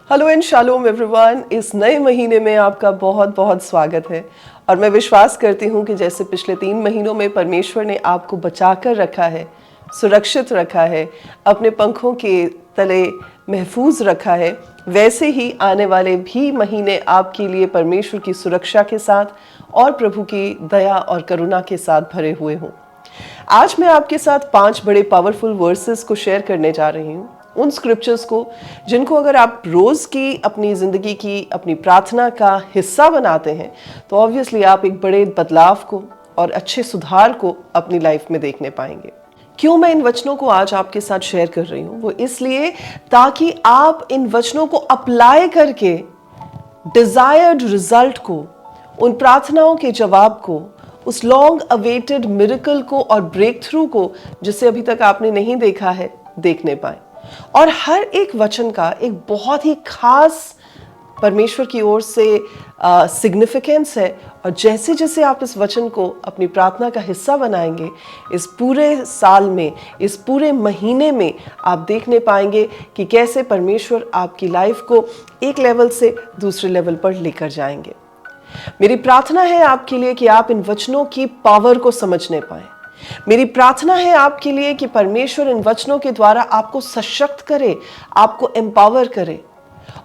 Hello and shalom everyone. इस नए महीने में आपका बहुत बहुत स्वागत है और मैं विश्वास करती हूँ कि जैसे पिछले 3 महीनों में परमेश्वर ने आपको बचा कर रखा है, सुरक्षित रखा है, अपने पंखों के तले महफूज रखा है, वैसे ही आने वाले भी महीने आपके लिए परमेश्वर की सुरक्षा के साथ और प्रभु की दया और करुणा के साथ भरे हुए हों। आज मैं आपके साथ 5 बड़े पावरफुल वर्सेस को शेयर करने जा रही हूँ, उन स्क्रिप्चर्स को जिनको अगर आप रोज़ की अपनी ज़िंदगी की अपनी प्रार्थना का हिस्सा बनाते हैं तो ऑब्वियसली आप एक बड़े बदलाव को और अच्छे सुधार को अपनी लाइफ में देखने पाएंगे। क्यों मैं इन वचनों को आज आपके साथ शेयर कर रही हूँ, वो इसलिए ताकि आप इन वचनों को अप्लाई करके डिजायर्ड रिजल्ट को, उन प्रार्थनाओं के जवाब को, उस लॉन्ग अवेटेड मिरेकल को और ब्रेक थ्रू को जिसे अभी तक आपने नहीं देखा है, देखने पाए। और हर एक वचन का एक बहुत ही खास परमेश्वर की ओर से सिग्निफिकेंस है और जैसे जैसे आप इस वचन को अपनी प्रार्थना का हिस्सा बनाएंगे, इस पूरे साल में, इस पूरे महीने में आप देखने पाएंगे कि कैसे परमेश्वर आपकी लाइफ को एक लेवल से दूसरे लेवल पर लेकर जाएंगे। मेरी प्रार्थना है आपके लिए कि आप इन वचनों की पावर को समझने पाएं। मेरी प्रार्थना है आपके लिए कि परमेश्वर इन वचनों के द्वारा आपको सशक्त करे, आपको एम्पावर करे।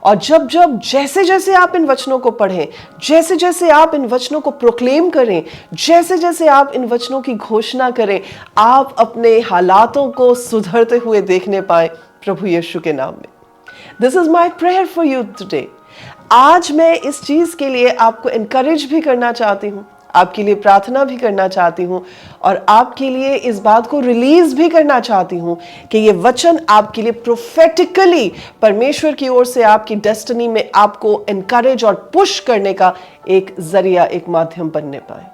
और जब जब जैसे जैसे आप इन वचनों को पढ़ें, जैसे जैसे आप इन वचनों को प्रोक्लेम करें, जैसे जैसे आप इन वचनों की घोषणा करें, आप अपने हालातों को सुधरते हुए देखने पाए प्रभु यीशु के नाम में। This is my prayer for you today. आज मैं इस चीज के लिए आपको एनकरेज भी करना चाहती हूँ, आपके लिए प्रार्थना भी करना चाहती हूँ और आपके लिए इस बात को रिलीज भी करना चाहती हूँ कि ये वचन आपके लिए प्रोफेटिकली परमेश्वर की ओर से आपकी डेस्टिनी में आपको एनकरेज और पुश करने का एक जरिया, एक माध्यम बनने पाए।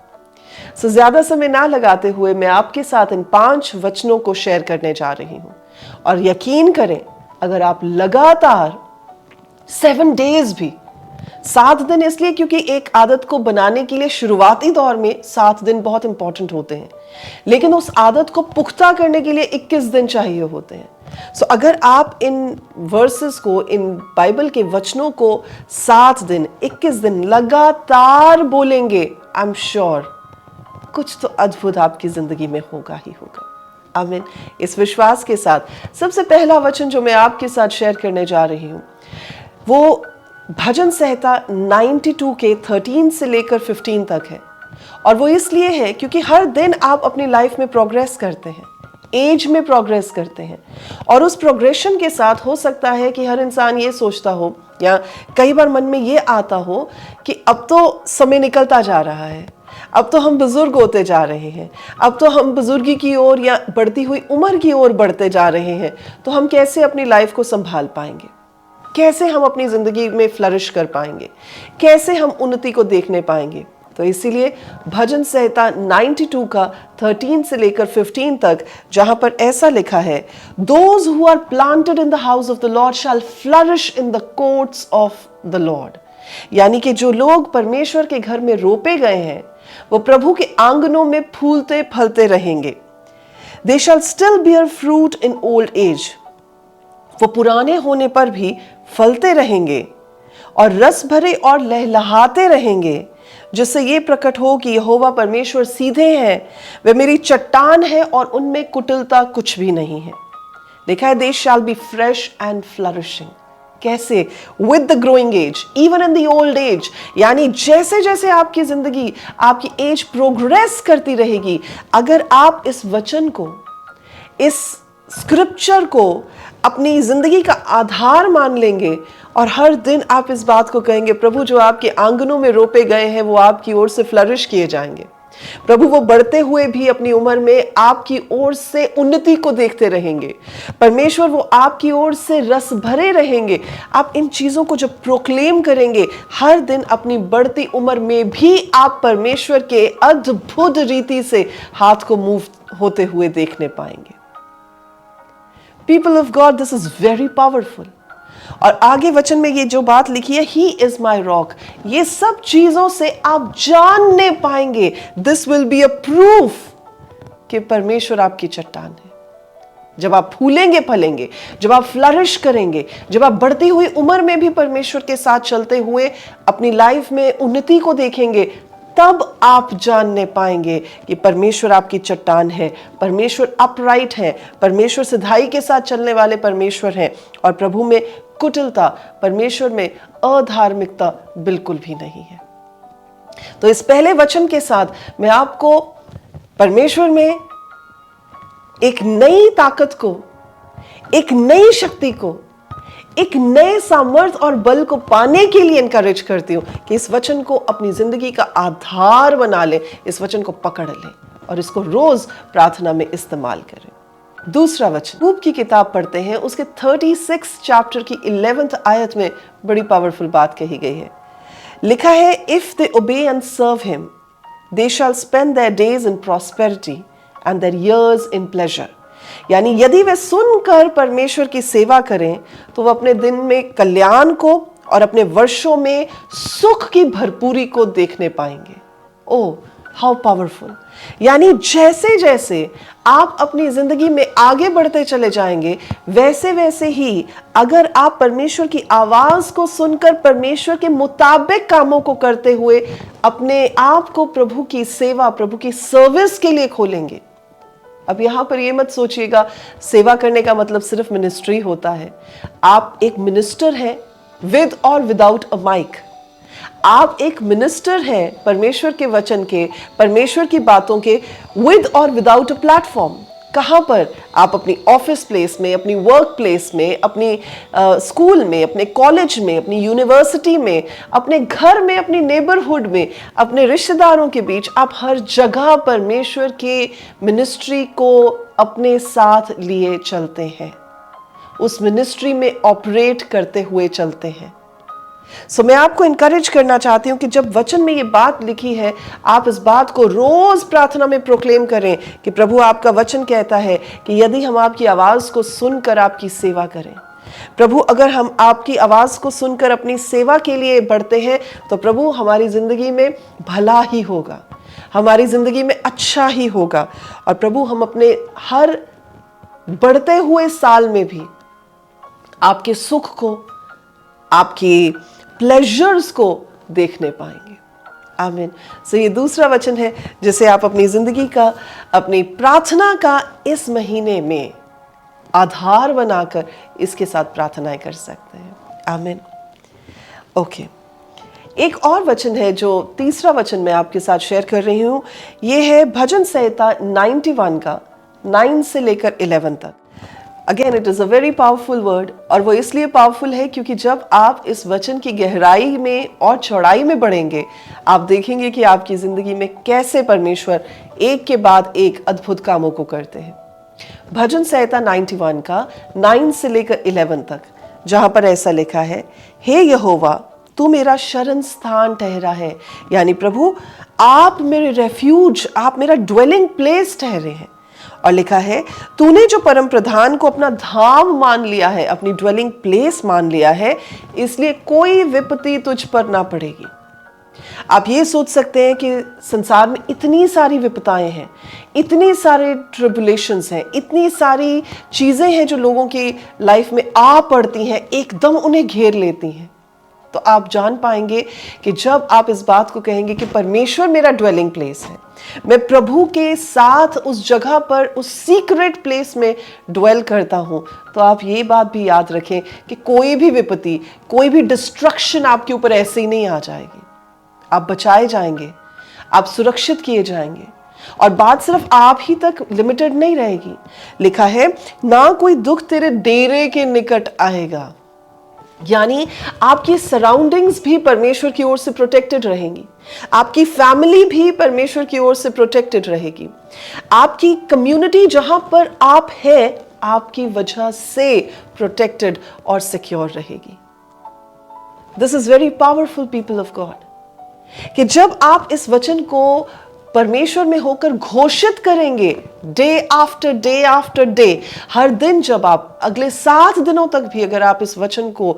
सो ज्यादा समय ना लगाते हुए मैं आपके साथ इन 5 वचनों को शेयर करने जा रही हूँ और यकीन करें, अगर आप लगातार 7 डेज भी, 7 दिन इसलिए क्योंकि एक आदत को बनाने के लिए शुरुआती दौर में 7 दिन बहुत इंपॉर्टेंट होते हैं, लेकिन उस आदत को पुख्ता करने के लिए 21 दिन चाहिए होते हैं। सो अगर आप इन वर्सेस को, इन बाइबल के वचनों को 7 दिन, 21 दिन लगातार बोलेंगे, आई एम श्योर कुछ तो अद्भुत आपकी जिंदगी में होगा ही होगा। आमीन। इस विश्वास के साथ सबसे पहला वचन जो मैं आपके साथ शेयर करने जा रही हूँ वो भजन संहिता 92 के 13 से लेकर 15 तक है। और वो इसलिए है क्योंकि हर दिन आप अपनी लाइफ में प्रोग्रेस करते हैं, एज में प्रोग्रेस करते हैं और उस प्रोग्रेशन के साथ हो सकता है कि हर इंसान ये सोचता हो या कई बार मन में ये आता हो कि अब तो समय निकलता जा रहा है, अब तो हम बुजुर्ग होते जा रहे हैं, अब तो हम बुजुर्गी की ओर या बढ़ती हुई उम्र की ओर बढ़ते जा रहे हैं, तो हम कैसे अपनी लाइफ को संभाल पाएंगे, कैसे हम अपनी जिंदगी में फ्लरिश कर पाएंगे, कैसे हम उन्नति को देखने पाएंगे। तो इसीलिए भजन संहिता 92 का 13 से लेकर 15 तक, जहां पर ऐसा लिखा है, Those who are planted in the house of the Lord shall flourish in the courts of the Lord। यानी कि जो लोग परमेश्वर के घर में रोपे गए हैं वो प्रभु के आंगनों में फूलते फलते रहेंगे। They shall still bear fruit in old age। वो पुराने होने पर भी फलते रहेंगे और रस भरे और लहलहाते रहेंगे, जिससे ये प्रकट हो कि यहोवा परमेश्वर सीधे हैं, वे मेरी चट्टान है और उनमें कुटिलता कुछ भी नहीं है। लिखा है, they shall be fresh and flourishing. कैसे? With the growing age, even in the old age. यानी जैसे जैसे आपकी जिंदगी, आपकी एज प्रोग्रेस करती रहेगी, अगर आप इस वचन को, इस स्क्रिप्चर को अपनी जिंदगी का आधार मान लेंगे और हर दिन आप इस बात को कहेंगे, प्रभु जो आपके आंगनों में रोपे गए हैं वो आपकी ओर से फ्लरिश किए जाएंगे। प्रभु वो बढ़ते हुए भी अपनी उम्र में आपकी ओर से उन्नति को देखते रहेंगे। परमेश्वर वो आपकी ओर से रस भरे रहेंगे। आप इन चीजों को जब प्रोक्लेम करेंगे, हर दिन अपनी बढ़ती उम्र में भी आप परमेश्वर के अद्भुत रीति से हाथ को मूव होते हुए देखने पाएंगे। People of God, this is very powerful। और आगे वचन में ये जो बात लिखी है, He is my rock, ये सब चीजों से आप जानने पाएंगे, This will be a proof कि परमेश्वर आपकी चट्टान है। जब आप फूलेंगे फलेंगे, जब आप फ्लरिश करेंगे, जब आप बढ़ती हुई उम्र में भी परमेश्वर के साथ चलते हुए अपनी लाइफ में उन्नति को देखेंगे, तब आप जानने पाएंगे कि परमेश्वर आपकी चट्टान है, परमेश्वर अपराइट है, परमेश्वर सिधाई के साथ चलने वाले परमेश्वर हैं और प्रभु में कुटिलता, परमेश्वर में अधार्मिकता बिल्कुल भी नहीं है। तो इस पहले वचन के साथ मैं आपको परमेश्वर में एक नई ताकत को, एक नई शक्ति को, एक नए सामर्थ और बल को पाने के लिए इनकरेज करती हूं कि इस वचन को अपनी जिंदगी का आधार बना ले, इस वचन को पकड़ ले और इसको रोज प्रार्थना में इस्तेमाल करें। दूसरा वचन रूप की किताब पढ़ते हैं, उसके 36 चैप्टर की 11th आयत में बड़ी पावरफुल बात कही गई है। लिखा है, if they obey and serve him they shall spend their days in prosperity and their years in pleasure. यानी यदि वे सुनकर परमेश्वर की सेवा करें तो वह अपने दिन में कल्याण को और अपने वर्षों में सुख की भरपूरी को देखने पाएंगे। ओह, हाउ पावरफुल। यानी जैसे जैसे आप अपनी जिंदगी में आगे बढ़ते चले जाएंगे, वैसे वैसे ही अगर आप परमेश्वर की आवाज को सुनकर परमेश्वर के मुताबिक कामों को करते हुए अपने आप को प्रभु की सेवा, प्रभु की सर्विस के लिए खोलेंगे। अब यहां पर ये मत सोचिएगा सेवा करने का मतलब सिर्फ मिनिस्ट्री होता है। आप एक मिनिस्टर हैं विद और विदाउट अ माइक। आप एक मिनिस्टर हैं परमेश्वर के वचन के, परमेश्वर की बातों के, विद और विदाउट अ प्लेटफॉर्म। कहां पर? आप अपनी ऑफिस प्लेस में, अपनी वर्क प्लेस में, अपनी स्कूल में, अपने कॉलेज में, अपनी यूनिवर्सिटी में, अपने घर में, अपनी नेबरहुड में, अपने रिश्तेदारों के बीच, आप हर जगह परमेश्वर के मिनिस्ट्री को अपने साथ लिए चलते हैं, उस मिनिस्ट्री में ऑपरेट करते हुए चलते हैं। सो मैं आपको इनकरेज करना चाहती हूं कि जब वचन में ये बात लिखी है, आप इस बात को रोज प्रार्थना में प्रोक्लेम करें कि प्रभु, आपका वचन कहता है कि यदि हम आपकी आवाज को सुनकर आपकी सेवा करें, प्रभु अगर हम आपकी आवाज को सुनकर अपनी सेवा के लिए बढ़ते हैं तो प्रभु हमारी जिंदगी में भला ही होगा, हमारी जिंदगी में अच्छा ही होगा और प्रभु हम अपने हर बढ़ते हुए साल में भी आपके सुख को, आपकी प्लेजर्स को देखने पाएंगे। आमीन। सो ये दूसरा वचन है जिसे आप अपनी जिंदगी का, अपनी प्रार्थना का इस महीने में आधार बनाकर इसके साथ प्रार्थनाएं कर सकते हैं। आमीन। ओके, एक और वचन है जो तीसरा वचन मैं आपके साथ शेयर कर रही हूं। ये है भजन संहिता 91 का 9 से लेकर 11 तक। Again it is a very powerful word, और वो इसलिए पावरफुल है क्योंकि जब आप इस वचन की गहराई में और चौड़ाई में बढ़ेंगे, आप देखेंगे कि आपकी ज़िंदगी में कैसे परमेश्वर एक के बाद एक अद्भुत कामों को करते हैं। भजन संहिता 91 का 9 से लेकर 11 तक, जहाँ पर ऐसा लिखा है, हे यहोवा तू मेरा शरण स्थान ठहरा है। यानी प्रभु आप मेरे रेफ्यूज, आप मेरा ड्वेलिंग प्लेस ठहरे हैं। और लिखा है, तूने जो परम प्रधान को अपना धाम मान लिया है, अपनी ड्वेलिंग प्लेस मान लिया है, इसलिए कोई विपत्ति तुझ पर ना पड़ेगी। आप ये सोच सकते हैं कि संसार में इतनी सारी विपताएं हैं, इतनी सारे ट्रिबुलेशंस हैं, इतनी सारी चीजें हैं जो लोगों की लाइफ में आ पड़ती हैं, एकदम उन्हें घेर लेती हैं। तो आप जान पाएंगे कि जब आप इस बात को कहेंगे कि परमेश्वर मेरा ड्वेलिंग प्लेस है, मैं प्रभु के साथ उस जगह पर, उस सीक्रेट प्लेस में ड्वेल करता हूं, तो आप ये बात भी याद रखें कि कोई भी विपत्ति, कोई भी डिस्ट्रक्शन आपके ऊपर ऐसे ही नहीं आ जाएगी। आप बचाए जाएंगे, आप सुरक्षित किए जाएंगे, और बात सिर्फ आप ही तक लिमिटेड नहीं रहेगी। लिखा है, ना कोई दुख तेरे डेरे के निकट आएगा। यानी आपकी सराउंडिंग्स भी परमेश्वर की ओर से प्रोटेक्टेड रहेंगी, आपकी फैमिली भी परमेश्वर की ओर से प्रोटेक्टेड रहेगी, आपकी कम्युनिटी जहां पर आप हैं आपकी वजह से प्रोटेक्टेड और सिक्योर रहेगी। This is very powerful people of God, कि जब आप इस वचन को परमेश्वर में होकर घोषित करेंगे day after day after day, हर दिन, जब आप अगले 7 दिनों तक भी अगर आप इस वचन को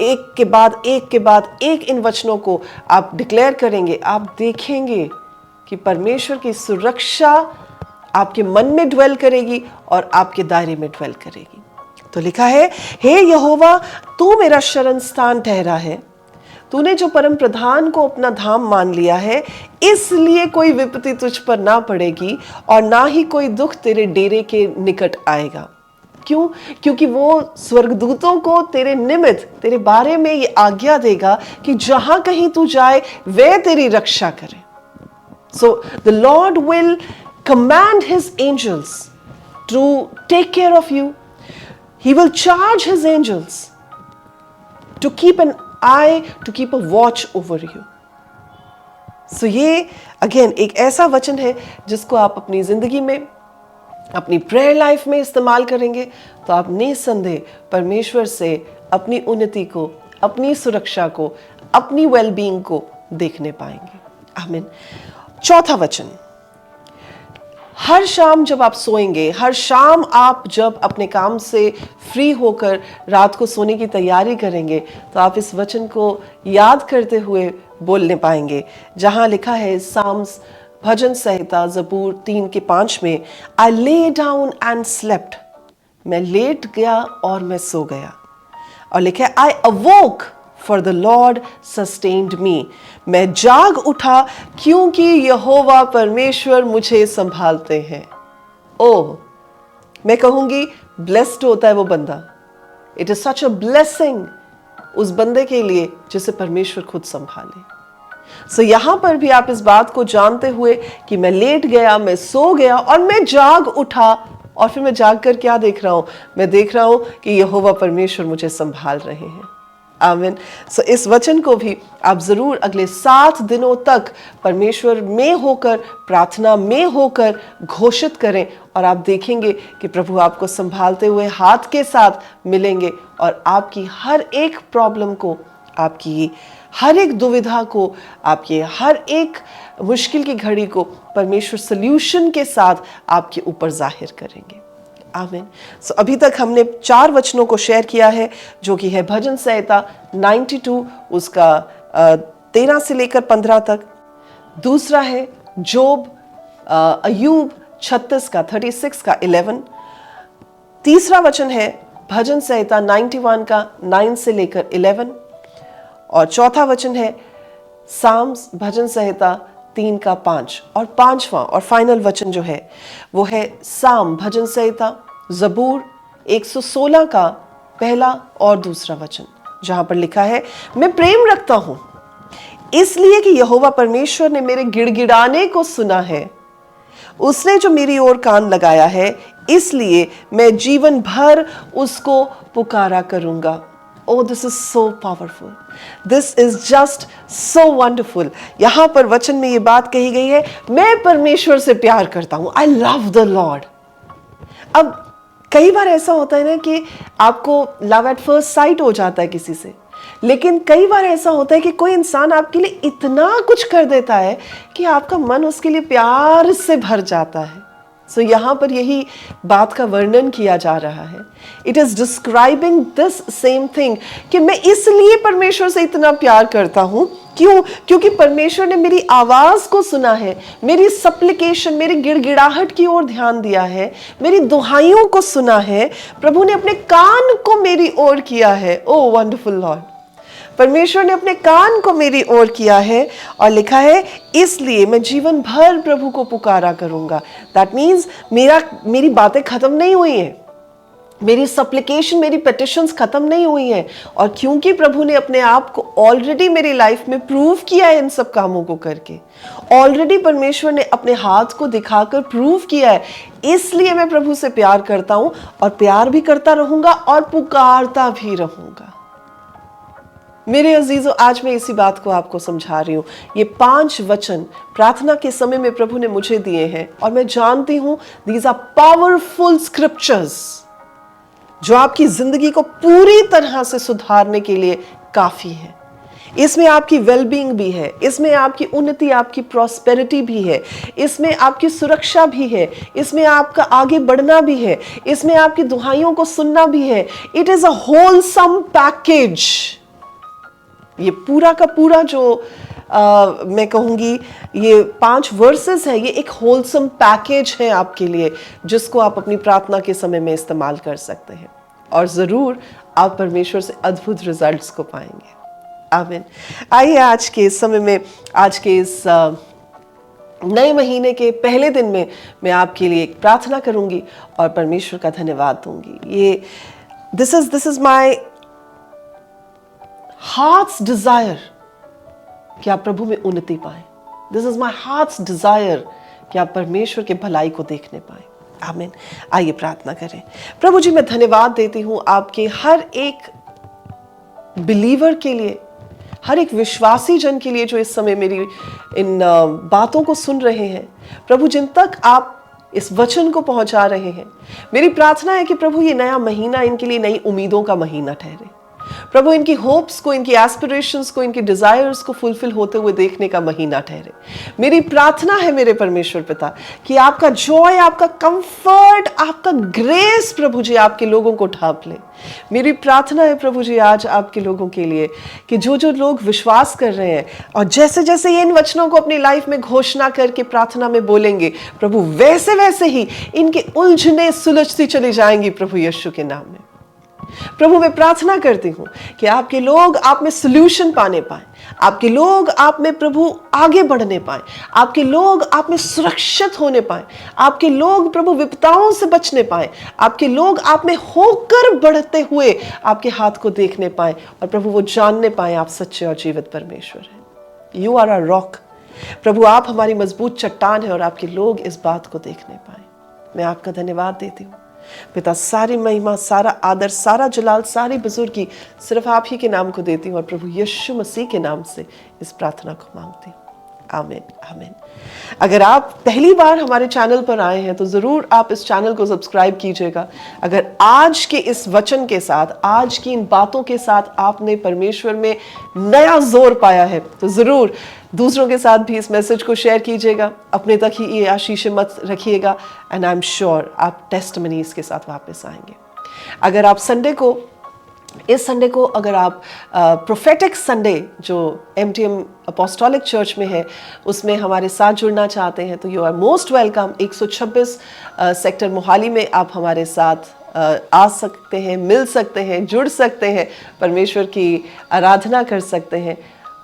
एक के बाद एक के बाद एक इन वचनों को आप डिक्लेयर करेंगे, आप देखेंगे कि परमेश्वर की सुरक्षा आपके मन में ड्वेल करेगी और आपके दायरे में ड्वेल करेगी। तो लिखा है, हे यहोवा तू मेरा शरण स्थान ठहरा है, तूने जो परम प्रधान को अपना धाम मान लिया है, इसलिए कोई विपत्ति तुझ पर ना पड़ेगी और ना ही कोई दुख तेरे डेरे के निकट आएगा। क्यों? क्योंकि वो स्वर्गदूतों को तेरे निमित्त, तेरे बारे में ये आज्ञा देगा कि जहां कहीं तू जाए वे तेरी रक्षा करें। So the Lord will command his angels to take care of you. He will charge his angels to keep an eye, to keep a watch over you. So ये again एक ऐसा वचन है जिसको आप अपनी जिंदगी में, अपनी प्रेयर लाइफ में इस्तेमाल करेंगे तो आप निसंदेह परमेश्वर से अपनी उन्नति को, अपनी सुरक्षा को, अपनी वेलबींग को देखने पाएंगे। आमीन। चौथा वचन, हर शाम जब आप सोएंगे, हर शाम आप जब अपने काम से फ्री होकर रात को सोने की तैयारी करेंगे तो आप इस वचन को याद करते हुए बोलने पाएंगे, जहां लिखा है साम्स भजन संहिता ज़बूर 3:5 में, I lay down and slept, मैं लेट गया और मैं सो गया। और लिखा है, I awoke for the Lord sustained me, मैं जाग उठा क्योंकि यहोवा परमेश्वर मुझे संभालते हैं। ओह, मैं कहूंगी ब्लेस्ड होता है वो बंदा। It is such a blessing उस बंदे के लिए जिसे परमेश्वर खुद संभाले। सो यहां पर भी आप इस बात को जानते हुए कि मैं लेट गया, मैं सो गया और मैं जाग उठा, और फिर मैं जाग कर क्या देख रहा हूं? मैं देख रहा हूं कि यहोवा परमेश्वर मुझे संभाल रहे हैं। आमीन। सो इस वचन को भी आप जरूर अगले 7 दिनों तक परमेश्वर में होकर, प्रार्थना में होकर घोषित करें और आप देखेंगे कि प्रभु आपको संभालते हुए हाथ के साथ मिलेंगे और आपकी हर एक प्रॉब्लम को, आपकी हर एक दुविधा को, आपके हर एक मुश्किल की घड़ी को परमेश्वर सल्यूशन के साथ आपके ऊपर जाहिर करेंगे। आमीन। सो अभी तक हमने 4 वचनों को शेयर किया है, जो कि है भजन संहिता 92 उसका 13 से लेकर 15 तक। दूसरा है जोब अय्यूब 36 का 36 का 11। तीसरा वचन है भजन संहिता 91 का 9 से लेकर 11। और चौथा वचन है साम्स भजन संहिता 3 का 5। और पांचवा और फाइनल वचन जो है वो है साम भजन संहिता ज़बूर 116 का पहला और दूसरा वचन, जहां पर लिखा है, मैं प्रेम रखता हूं इसलिए कि यहोवा परमेश्वर ने मेरे गिड़गिड़ाने को सुना है, उसने जो मेरी ओर कान लगाया है, इसलिए मैं जीवन भर उसको पुकारा करूंगा। Oh, this is so powerful. This is just so wonderful. यहाँ पर वचन में ये बात कही गई है, मैं परमेश्वर से प्यार करता हूँ। I love the Lord. अब कई बार ऐसा होता है ना कि आपको लव एट फर्स्ट साइट हो जाता है किसी से, लेकिन कई बार ऐसा होता है कि कोई इंसान आपके लिए इतना कुछ कर देता है कि आपका मन उसके लिए प्यार से भर जाता है। सो यहाँ पर यही बात का वर्णन किया जा रहा है। It is describing this same thing कि मैं इसलिए परमेश्वर से इतना प्यार करता हूँ। क्यों? क्योंकि परमेश्वर ने मेरी आवाज को सुना है, मेरी सप्लिकेशन, मेरी गिड़गिड़ाहट की ओर ध्यान दिया है, मेरी दुहाइयों को सुना है, प्रभु ने अपने कान को मेरी ओर किया है। ओ वंडरफुल लॉर्ड, परमेश्वर ने अपने कान को मेरी ओर किया है और लिखा है, इसलिए मैं जीवन भर प्रभु को पुकारा करूंगा। दैट मीन्स मेरी बातें खत्म नहीं हुई हैं, मेरी सप्लिकेशन, मेरी पेटिशंस खत्म नहीं हुई हैं, और क्योंकि प्रभु ने अपने आप को ऑलरेडी मेरी लाइफ में प्रूव किया है इन सब कामों को करके, ऑलरेडी परमेश्वर ने अपने हाथ को दिखाकर प्रूव किया है, इसलिए मैं प्रभु से प्यार करता हूं और प्यार भी करता रहूंगा और पुकारता भी रहूंगा। मेरे अजीजों, आज मैं इसी बात को आपको समझा रही हूँ। ये 5 वचन प्रार्थना के समय में प्रभु ने मुझे दिए हैं और मैं जानती हूँ दीज आर पावरफुल स्क्रिप्चर्स जो आपकी जिंदगी को पूरी तरह से सुधारने के लिए काफी है। इसमें आपकी वेलबींग भी है, इसमें आपकी उन्नति, आपकी प्रॉस्पेरिटी भी है, इसमें आपकी सुरक्षा भी है, इसमें आपका आगे बढ़ना भी है, इसमें आपकी दुहाइयों को सुनना भी है। It is a wholesome package. ये पूरा का पूरा जो मैं कहूँगी ये 5 वर्सेस है, ये एक होलसम पैकेज है आपके लिए, जिसको आप अपनी प्रार्थना के समय में इस्तेमाल कर सकते हैं और ज़रूर आप परमेश्वर से अद्भुत रिजल्ट्स को पाएंगे। आमीन। आइए आज के इस समय में, आज के इस नए महीने के पहले दिन में मैं आपके लिए एक प्रार्थना करूंगी और परमेश्वर का धन्यवाद दूंगी। ये this is my heart's desire कि आप प्रभु में उन्नति पाएं। This is my heart's desire कि आप परमेश्वर के भलाई को देखने पाएं। आमीन। आइए प्रार्थना करें। प्रभु जी, मैं धन्यवाद देती हूं आपके हर एक बिलीवर के लिए, हर एक विश्वासी जन के लिए जो इस समय मेरी इन बातों को सुन रहे हैं। प्रभु, जिन तक आप इस वचन को पहुंचा रहे हैं, मेरी प्रार्थना है कि प्रभु ये नया महीना इनके लिए नई उम्मीदों का महीना ठहरे। प्रभु, इनकी होप्स को, इनकी एस्पिरेशंस को, इनकी डिजायर्स को फुलफिल होते हुए देखने का महीना ठहरे। मेरी प्रार्थना है मेरे परमेश्वर पिता कि आपका जॉय, आपका कंफर्ट, आपका ग्रेस प्रभु जी आपके लोगों को ढांप ले। मेरी प्रार्थना है प्रभु जी आज आपके लोगों के लिए कि जो जो लोग विश्वास कर रहे हैं और जैसे जैसे ये इन वचनों को अपनी लाइफ में घोषणा करके प्रार्थना में बोलेंगे, प्रभु वैसे वैसे ही इनके उलझने सुलझती चली जाएंगी प्रभु यीशु के नाम में। प्रभु, मैं प्रार्थना करती हूं कि आपके लोग आप में सॉल्यूशन पाने पाए, आपके लोग आप में प्रभु आगे बढ़ने पाए, आपके लोग आप में सुरक्षित होने पाए, आपके लोग प्रभु विपदाओं से बचने पाए, आपके लोग आप में होकर बढ़ते हुए आपके हाथ को देखने पाए और प्रभु वो जानने पाए आप सच्चे और जीवित परमेश्वर हैं। You are a rock. प्रभु, आप हमारी मजबूत चट्टान है और आपके लोग इस बात को देखने पाए। मैं आपका धन्यवाद देती हूँ पिता। सारी महिमा, सारा आदर, सारा जलाल, सारी बुजुर्गी सिर्फ आप ही के नाम को देती हूँ और प्रभु यीशु मसीह के नाम से इस प्रार्थना को मांगती हूँ। आमीन, आमीन। अगर आप पहली बार हमारे चैनल पर आए हैं तो जरूर आप इस चैनल को सब्सक्राइब कीजिएगा। अगर आज के इस वचन के साथ, आज की इन बातों के साथ आपने परमेश्वर में नया जोर पाया है तो जरूर दूसरों के साथ भी इस मैसेज को शेयर कीजिएगा। अपने तक ही ये आशीष मत रखिएगा एंड आई एम श्योर आप टेस्टमनीज के साथ वापस आएंगे। अगर आप इस संडे को अगर आप प्रोफेटिक संडे जो MTM अपोस्टोलिक चर्च में है उसमें हमारे साथ जुड़ना चाहते हैं तो you are most welcome. 126 sector Mohali में आप हमारे साथ आ सकते हैं, मिल सकते हैं, जुड़ सकते हैं, परमेश्वर की आराधना कर सकते हैं।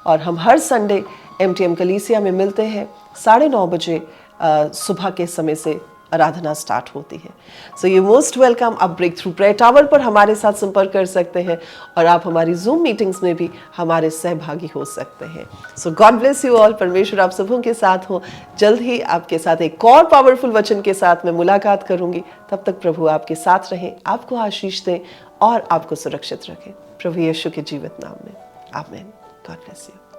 और हम हर संडे MTM कलीसिया में मिलते हैं 9:30 बजे सुबह के समय से आराधना स्टार्ट होती है। So you most welcome. आप ब्रेक थ्रू प्रेयर टावर पर हमारे साथ संपर्क कर सकते हैं और आप हमारी जूम मीटिंग्स में भी हमारे सहभागी हो सकते हैं। सो गॉड ब्लेस यू ऑल। परमेश्वर आप सबों के साथ हो। जल्द ही आपके साथ एक और पावरफुल वचन के साथ मैं मुलाकात करूंगी। तब तक प्रभु आपके साथ रहें, आपको आशीष दें और आपको सुरक्षित रखें प्रभु यीशु के जीवित नाम में। आमीन। God bless you.